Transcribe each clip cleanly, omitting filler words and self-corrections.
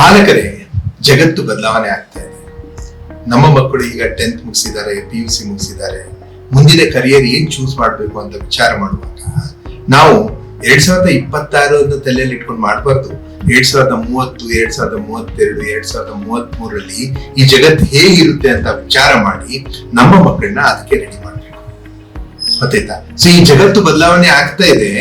ಪಾಲಕರೇ, ಜಗತ್ತು ಬದಲಾವಣೆ ಆಗ್ತಾ ಇದೆ. ನಮ್ಮ ಮಕ್ಕಳು ಈಗ 10th ಮುಗಿಸಿದ್ದಾರೆ, PUC ಮುಗಿಸಿದ್ದಾರೆ. ಮುಂದಿನ ಕರಿಯರ್ ಏನ್ ಚೂಸ್ ಮಾಡ್ಬೇಕು ಅಂತ ವಿಚಾರ ಮಾಡುವಾಗ ನಾವು 2026 ತಲೆಯಲ್ಲಿ ಇಟ್ಕೊಂಡು ಮಾಡಬಾರ್ದು. 2030, 2032, 2033 ಈ ಜಗತ್ತು ಹೇಗಿರುತ್ತೆ ಅಂತ ವಿಚಾರ ಮಾಡಿ ನಮ್ಮ ಮಕ್ಕಳನ್ನ ಅದಕ್ಕೆ ರೆಡಿ ಮಾಡ್ಬೇಕು. ಗೊತ್ತಾಯ್ತಾ? ಸೊ ಈ ಜಗತ್ತು ಬದಲಾವಣೆ ಆಗ್ತಾ ಇದೆ.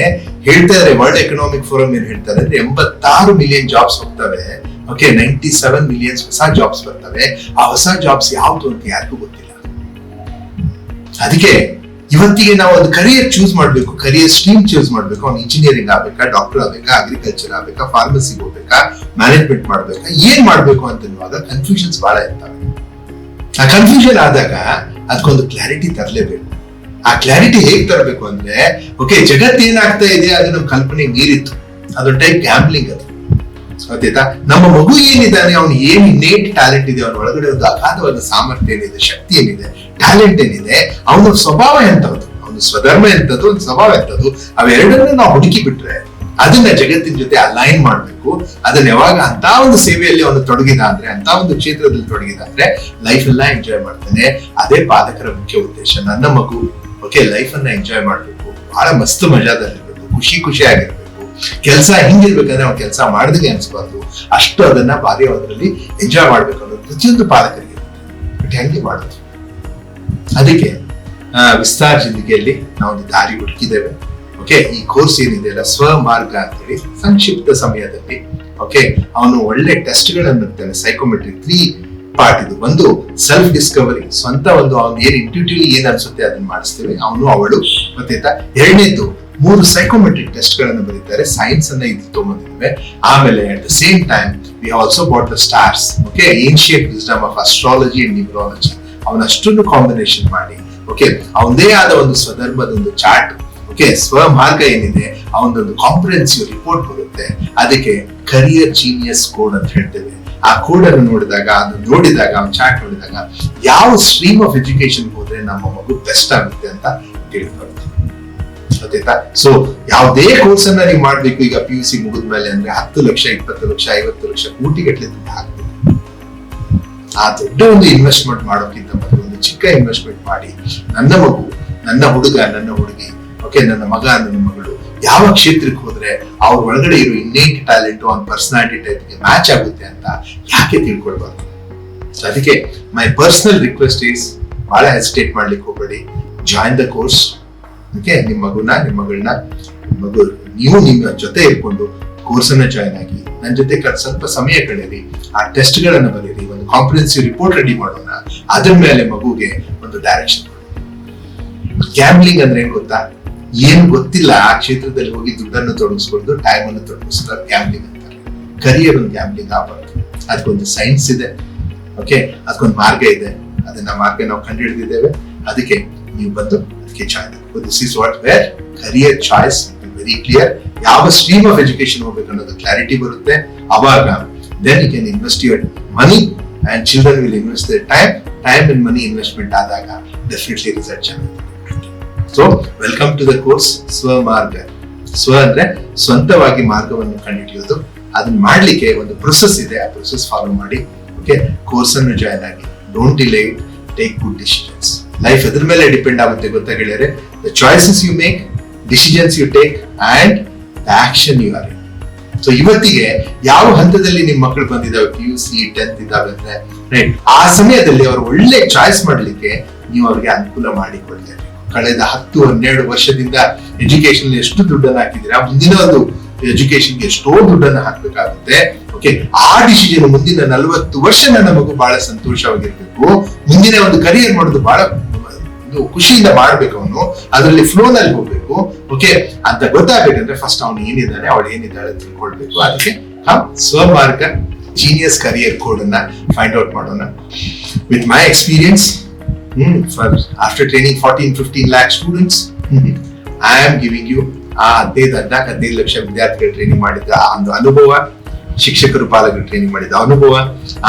ಹೇಳ್ತಾ ಇದಾರೆ, ವರ್ಲ್ಡ್ ಎಕನಾಮಿಕ್ ಫೋರಂ ಏನ್ ಹೇಳ್ತಾರೆ ಅಂದ್ರೆ 86 ಮಿಲಿಯನ್ ಜಾಬ್ಸ್ ಹೋಗ್ತವೆ. 97 ಮಿಲಿಯನ್ಸ್ ಹೊಸ ಜಾಬ್ಸ್ ಬರ್ತವೆ. ಆ ಹೊಸ ಜಾಬ್ಸ್ ಯಾವ್ದು ಅಂತ ಯಾರಿಗೂ ಗೊತ್ತಿಲ್ಲ. ಅದಕ್ಕೆ ಇವತ್ತಿಗೆ ನಾವು ಒಂದು ಕರಿಯರ್ ಚೂಸ್ ಮಾಡ್ಬೇಕು, ಕರಿಯರ್ ಸ್ಟ್ರೀಮ್ ಚೂಸ್ ಮಾಡ್ಬೇಕು. ಅವ್ನು ಇಂಜಿನಿಯರಿಂಗ್ ಆಗ್ಬೇಕಾ, ಡಾಕ್ಟರ್ ಆಗ್ಬೇಕಾ, ಅಗ್ರಿಕಲ್ಚರ್ ಆಗ್ಬೇಕಾ, ಫಾರ್ಮಸಿಗೆ ಹೋಗ್ಬೇಕಾ, ಮ್ಯಾನೇಜ್ಮೆಂಟ್ ಮಾಡ್ಬೇಕಾ, ಏನ್ ಮಾಡ್ಬೇಕು ಅಂತನ್ನುವಾಗ ಕನ್ಫ್ಯೂಷನ್ಸ್ ಬಹಳ ಇರ್ತವೆ. ಆ ಕನ್ಫ್ಯೂಷನ್ ಆದಾಗ ಅದಕ್ಕೊಂದು ಕ್ಲಾರಿಟಿ ತರಲೇಬೇಕು. ಆ ಕ್ಲಾರಿಟಿ ಹೇಗ್ ತರಬೇಕು ಅಂದ್ರೆ, ಜಗತ್ತು ಏನಾಗ್ತಾ ಇದೆ ಅದು ನಮ್ ಕಲ್ಪನೆ ಮೀರಿತ್ತು. ಅದೊಂದು ಟೈಪ್ ಗ್ಯಾಂಬ್ಲಿಂಗ್. ಅದು ಗೊತ್ತಾಯ್ತಾ? ನಮ್ಮ ಮಗು ಏನಿದ್ದಾನೆ, ಅವ್ನು ಏನ್ ಇನ್ನೇಟ್ ಟ್ಯಾಲೆಂಟ್ ಇದೆ, ಅವನ ಒಳಗಡೆ ಒಂದು ಅಗಾಧವಾದ ಸಾಮರ್ಥ್ಯ ಏನಿದೆ, ಶಕ್ತಿ ಏನಿದೆ, ಟ್ಯಾಲೆಂಟ್ ಏನಿದೆ, ಅವನ ಸ್ವಭಾವ ಎಂತದ್ದು, ಅವನ ಸ್ವಧರ್ಮ ಎಂತದ್ದು, ಒಂದು ಸ್ವಭಾವ ಎಂತದ್ದು, ಅವೆರಡನ್ನು ನಾವು ಹುಡುಕಿ ಬಿಟ್ರೆ ಅದನ್ನ ಜಗತ್ತಿನ ಜೊತೆ ಅಲೈನ್ ಮಾಡ್ಬೇಕು. ಅದನ್ನ ಯಾವಾಗ ಅಂತ ಒಂದು ಸೇವೆಯಲ್ಲಿ ಅವನು ತೊಡಗಿದ ಅಂದ್ರೆ, ಅಂತ ಒಂದು ಕ್ಷೇತ್ರದಲ್ಲಿ ತೊಡಗಿದ ಅಂದ್ರೆ ಲೈಫ್ ಎಲ್ಲ ಎಂಜಾಯ್ ಮಾಡ್ತಾನೆ. ಅದೇ ಪಾಲಕರ ಮುಖ್ಯ ಉದ್ದೇಶ. ನನ್ನ ಮಗು ಲೈಫ್ ಅನ್ನ ಎಂಜಾಯ್ ಮಾಡ್ಬೇಕು, ಬಹಳ ಮಸ್ತ್ ಮಜಾದಲ್ಲಿರ್ಬೇಕು, ಖುಷಿ ಆಗಿರ್ಬೇಕು. ಕೆಲಸ ಹಿಂಗಿರ್ಬೇಕಂದ್ರೆ ಅವ್ನು ಕೆಲಸ ಮಾಡಿದಂಗೆ ಅನ್ಸ್ಬಾರ್ದು. ಅಷ್ಟು ಅದನ್ನ ಅದರಲ್ಲಿ ಎಂಜಾಯ್ ಮಾಡ್ಬೇಕು ಅನ್ನೋದು ಪ್ರತಿಯೊಂದು ಪಾಲಕರಿಗೆ ಬಟ್ ಹೆಂಗೆ ಮಾಡೋದು? ಅದಕ್ಕೆ ವಿಸ್ತಾರ ಜಿಂದಗಿಯಲ್ಲಿ ನಾವೊಂದು ದಾರಿ ಹುಡುಕಿದ್ದೇವೆ. ಈ ಕೋರ್ಸ್ ಏನಿದೆಯಲ್ಲ, ಸ್ವಮಾರ್ಗ ಅಂತೇಳಿ, ಸಂಕ್ಷಿಪ್ತ ಸಮಯದಲ್ಲಿ ಅವನು ಒಳ್ಳೆ ಟೆಸ್ಟ್ ಗಳನ್ನ ಸೈಕೋಮೆಟ್ರಿ 3 ಪಾರ್ಟ್ ಇದು. ಒಂದು ಸೆಲ್ಫ್ ಡಿಸ್ಕವರಿ, ಸ್ವಂತ ಒಂದು ಅವ್ನು ಏನ್ ಇಂಟ್ಯೂಟಿವ್ಲಿ ಏನ್ ಅನ್ಸುತ್ತೆ ಅದನ್ನ ಮಾಡಿಸ್ತೇವೆ, ಅವನು ಅವಳು. ಗೊತ್ತಾಯ್ತಾ? ಎರಡನೇದು 3 ಸೈಕೋಮೆಟ್ರಿಕ್ ಟೆಸ್ಟ್ ಗಳನ್ನ ಬರೀತಾರೆ. ಸೈನ್ಸ್ ಅನ್ನ ಇದು ತಗೊಂಡಿದ್ದೇವೆ. ಆಮೇಲೆ at the same time we also bought the stars, ancient wisdom of astrology and numerology. ಅವನಷ್ಟನ್ನು ಕಾಂಬಿನೇಷನ್ ಮಾಡಿ ಅವನದೇ ಆದ ಒಂದು ಸ್ವಧರ್ಮದ ಒಂದು ಚಾರ್ಟ್, ಸ್ವಮಾರ್ಗ ಏನಿದೆ ಅವನದೊಂದು ಕಾಂಪ್ರಿಹೆನ್ಸಿವ್ ರಿಪೋರ್ಟ್ ಬರುತ್ತೆ. ಅದಕ್ಕೆ ಕರಿಯರ್ ಜೀನಿಯಸ್ ಕೋಡ್ ಅಂತ ಹೇಳ್ತೇವೆ. ಆ ಕೋಡ್ ಅನ್ನು ನೋಡಿದಾಗ, ಅವ್ನ ಚಾರ್ಟ್ ನೋಡಿದಾಗ ಯಾವ ಸ್ಟ್ರೀಮ್ ಆಫ್ ಎಜುಕೇಶನ್ ಹೋದ್ರೆ ನಮ್ಮ ಮಗು ಬೆಸ್ಟ್ ಆಗುತ್ತೆ ಅಂತ ತಿಳ್ಕೊಳ್ತೀವಿ. ಗೊತ್ತಾಯ್ತಾ? ಸೊ ಯಾವುದೇ ಕೋರ್ಸ್ ಅನ್ನ ನೀವು ಮಾಡ್ಬೇಕು, ಈಗ PUC ಮುಗಿದ್ಮೇಲೆ ಅಂದ್ರೆ 10 ಲಕ್ಷ, 20 ಲಕ್ಷ, 50 ಲಕ್ಷ, ಕೋಟಿಗಟ್ಟಲೆ ದುಡ್ಡು ಹಾಕ್ಬೇಕು. ಆ ದೊಡ್ಡ ಒಂದು ಇನ್ವೆಸ್ಟ್ಮೆಂಟ್ ಮಾಡೋಕ್ಕಿಂತ ಮೊದಲು ಒಂದು ಚಿಕ್ಕ ಇನ್ವೆಸ್ಟ್ಮೆಂಟ್ ಮಾಡಿ, ನನ್ನ ಮಗು, ನನ್ನ ಹುಡುಗ, ನನ್ನ ಹುಡುಗಿ, ನನ್ನ ಮಗ, ನನ್ನ ಮಗಳು ಯಾವ ಕ್ಷೇತ್ರಕ್ಕೆ ಹೋದ್ರೆ ಅವ್ರ ಒಳಗಡೆ ಇರೋ ಇನ್ನೇಟ್ ಟ್ಯಾಲೆಂಟ್, ಅವ್ನ ಪರ್ಸನಾಲಿಟಿ ಟೈಪ್ಗೆ ಮ್ಯಾಚ್ ಆಗುತ್ತೆ ಅಂತ ಯಾಕೆ ತಿಳ್ಕೊಳ್ಬಾರ್ದು? ಅದಕ್ಕೆ ಮೈ ಪರ್ಸನಲ್ ರಿಕ್ವೆಸ್ಟ್ ಈಸ್, ಬಹಳ ಹೆಸಿಟೇಟ್ ಮಾಡ್ಲಿಕ್ಕೆ ಹೋಗ್ಬೇಡಿ. Join the course. ನಿಮ್ಮ ಮಗುನ, ನಿಮ್ಮ ಮಗಳನ್ನ, ನೀವು ನಿಮ್ಮ ಜೊತೆ ಇರ್ಕೊಂಡು ಕೋರ್ಸ್ ಅನ್ನ ಜಾಯಿನ್ ಆಗಿ ನನ್ನ ಜೊತೆ ಸ್ವಲ್ಪ ಸಮಯ ಕಳೆಯಿರಿ. ಆ ಟೆಸ್ಟ್ ಗಳನ್ನ ಬರೀರಿ, ಒಂದು ಕಾಂಪ್ರಿಹೆನ್ಸಿವ್ ರಿಪೋರ್ಟ್ ರೆಡಿ ಮಾಡೋಣ. ಅದ್ರ ಮೇಲೆ ಮಗುಗೆ ಒಂದು ಡೈರೆಕ್ಷನ್. ಗ್ಯಾಮ್ಲಿಂಗ್ ಅಂದ್ರೆ ಏನ್ ಗೊತ್ತಾ? ಏನ್ ಗೊತ್ತಿಲ್ಲ ಆ ಕ್ಷೇತ್ರದಲ್ಲಿ ಹೋಗಿ ದುಡ್ಡನ್ನು ತೊಡಗಿಸ್ಕೊಂಡು ಟೈಮ್ ಅನ್ನು ತೊಡಗಿಸ್ತಾರೆ, ಗ್ಯಾಮ್ಲಿಂಗ್ ಅಂತಾರೆ. ಕರಿಯರ್ ಒಂದು ಗ್ಯಾಮ್ಲಿಂಗ್ ಆಗಬಾರ್ದು. ಅದಕ್ಕೊಂದು ಸೈನ್ಸ್ ಇದೆ, ಅದಕ್ಕೊಂದು ಮಾರ್ಗ ಇದೆ. ಅದನ್ನ ಮಾರ್ಗ ನಾವು ಕಂಡು ಹಿಡಿದಿದ್ದೇವೆ. ಅದಕ್ಕೆ ನೀವು ಬಂದು ಅದಕ್ಕೆ ಜಾಯಿನ್ ಆಗಬೇಕು. This is what where career choice very clear. ಯಾವ ಸ್ಟ್ರೀಮ್ ಆಫ್ ಎಜುಕೇಶನ್ ಹೋಗ್ಬೇಕು ಅನ್ನೋದು ಕ್ಲಾರಿಟಿ ಬರುತ್ತೆ. ಅವಾಗ then you can invest your money and children will invest their time and money investment ಆದಾಗ ಡೆಫಿನೆಟ್ಲಿ ರಿಸಲ್ಟ್ ಚೆನ್ನಾಗಿದೆ. So welcome to the course Swamarga. ಸ್ವ ಅಂದ್ರೆ ಸ್ವಂತವಾಗಿ ಮಾರ್ಗವನ್ನು ಕಂಡುಹಿಡಿಯೋದು. ಅದನ್ನ ಮಾಡ್ಲಿಕ್ಕೆ ಒಂದು ಪ್ರೊಸೆಸ್ ಇದೆ. ಆ ಪ್ರೊಸೆಸ್ ಫಾಲೋ ಮಾಡಿ ಕೋರ್ಸ್ ಅನ್ನು ಜಾಯಿನ್ ಆಗಿ. Don't delay it, take good decisions. Life ಎದ್ರ ಮೇಲೆ ಡಿಪೆಂಡ್ ಆಗುತ್ತೆ ಗೊತ್ತಾ ಗೆಳೆಯರೆ? The choices you make, decisions you take and the action you are in. So ಇವತ್ತಿಗೆ ಯಾವ ಹಂತದಲ್ಲಿ ನಿಮ್ ಮಕ್ಕಳು ಬಂದಿದ್ದಾವೆ, PUC 10th ಇದ್ದಾವೆ ಅಂದ್ರೆ ರೈಟ್, ಆ ಸಮಯದಲ್ಲಿ ಅವರು ಒಳ್ಳೆ ಚಾಯ್ಸ್ ಮಾಡ್ಲಿಕ್ಕೆ ನೀವು ಅವ್ರಿಗೆ ಅನುಕೂಲ ಮಾಡಿಕೊಡ್ತೀರಿ. ಕಳೆದ 10-12 ವರ್ಷದಿಂದ ಎಜುಕೇಶನ್ ಎಷ್ಟು ದುಡ್ಡನ್ನು ಹಾಕಿದ್ರೆ ಮುಂದಿನ ಒಂದು ಎಜುಕೇಶನ್ಗೆ ಎಷ್ಟೋ ದುಡ್ಡನ್ನು ಹಾಕ್ಬೇಕಾಗುತ್ತೆ. ಆ ಡಿಸಿಷನ್ ಮುಂದಿನ 40 ವರ್ಷ ನನ್ನ ಮಗು ಬಹಳ ಸಂತೋಷವಾಗಿರ್ಬೇಕು. ಮುಂದಿನ ಒಂದು ಕರಿಯರ್ ಮಾಡೋದು ಬಹಳ ಖುಷಿಯಿಂದ ಮಾಡ್ಬೇಕು. ಅವನು ಅದರಲ್ಲಿ ಫ್ಲೋ ನಲ್ಲಿ ಹೋಗ್ಬೇಕು. ಅಂತ ಗೊತ್ತಾಗ್ಬೇಕಂದ್ರೆ ಫಸ್ಟ್ ಅವನು ಏನಿದ್ದಾನೆ, ಅವಳು ಏನಿದ್ದಾಳೆ ತಿಳ್ಕೊಳ್ಬೇಕು. ಅದಕ್ಕೆ ಸ್ವಮಾರ್ಗ ಜೀನಿಯಸ್ ಕರಿಯರ್ ಕೋಡ್ ಅನ್ನ ಫೈಂಡ್ ಔಟ್ ಮಾಡೋಣ. With my experience, after training 14-15 lakh students, I am giving you 15 lakh ವಿದ್ಯಾರ್ಥಿಗಳು ಟ್ರೈನಿಂಗ್ ಮಾಡಿದ ಒಂದು ಅನುಭವ, ಶಿಕ್ಷಕರು ಪಾಲಕರು ಟ್ರೈನಿಂಗ್ ಮಾಡಿದ ಅನುಭವ,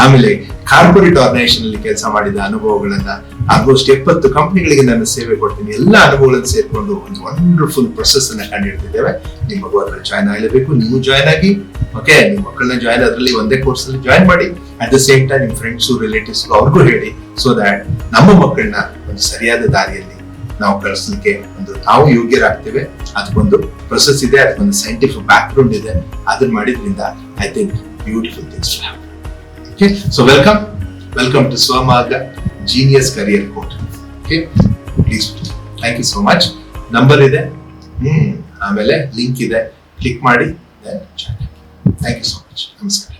ಆಮೇಲೆ ಕಾರ್ಪೊರೇಟ್ ಆರ್ಗನೈಸೇಷನ್ ಅಲ್ಲಿ ಕೆಲಸ ಮಾಡಿದ ಅನುಭವಗಳನ್ನ, ಆಲ್ಮೋಸ್ಟ್ 70 ಕಂಪನಿಗಳಿಗೆ ನಾನು ಸೇವೆ ಕೊಡ್ತೀನಿ. ಎಲ್ಲ ಅನುಭವಗಳನ್ನು ಸೇರ್ಕೊಂಡು ಒಂದು ವಂಡರ್ಫುಲ್ ಪ್ರೊಸೆಸ್ ಅನ್ನ ಕಂಡುಹಿಡ್ತಿದ್ದೇವೆ. ನಿಮ್ಮ ಮಗು ಅದ್ರಲ್ಲಿ ಜಾಯ್ನ್ ಆಗಲೇಬೇಕು, ನೀವು ಜಾಯ್ನ್ ಆಗಿ, ಓಕೆ, ನಿಮ್ಮ ಮಕ್ಕಳನ್ನ ಜಾಯ್ನ್ ಅದರಲ್ಲಿ ಒಂದೇ ಕೋರ್ಸ್ ಅಲ್ಲಿ ಜಾಯ್ನ್ ಮಾಡಿ. ಅಟ್ ದ ಸೇಮ್ ಟೈಮ್ ನಿಮ್ ಫ್ರೆಂಡ್ಸ್ ರಿಲೇಟಿವ್ಸ್ ಅವ್ರಿಗೂ ಹೇಳಿ, ಸೊ ದಟ್ ನಮ್ಮ ಮಕ್ಕಳನ್ನ ಒಂದು ಸರಿಯಾದ ದಾರಿಯಲ್ಲಿ ನಾವು ಕಳಿಸ್ಲಿಕ್ಕೆ ಒಂದು ನಾವು ಯೋಗ್ಯರಾಗ್ತೇವೆ. ಅದಕ್ಕೊಂದು ಪ್ರೊಸೆಸ್ ಇದೆ, ಅದಕ್ಕೊಂದು ಸೈಂಟಿಫಿಕ್ ಬ್ಯಾಕ್ ಗ್ರೌಂಡ್ ಇದೆ. ಅದನ್ನ ಮಾಡಿದ್ರಿಂದ I think beautiful things will happen. Okay, so welcome to Swamarga genius career coach. Okay, please, thank you so much. Number ಇದೆ, ಆಮೇಲೆ ಲಿಂಕ್ ಇದೆ, ಕ್ಲಿಕ್ ಮಾಡಿ. Thank you so much. ನಮಸ್ಕಾರ.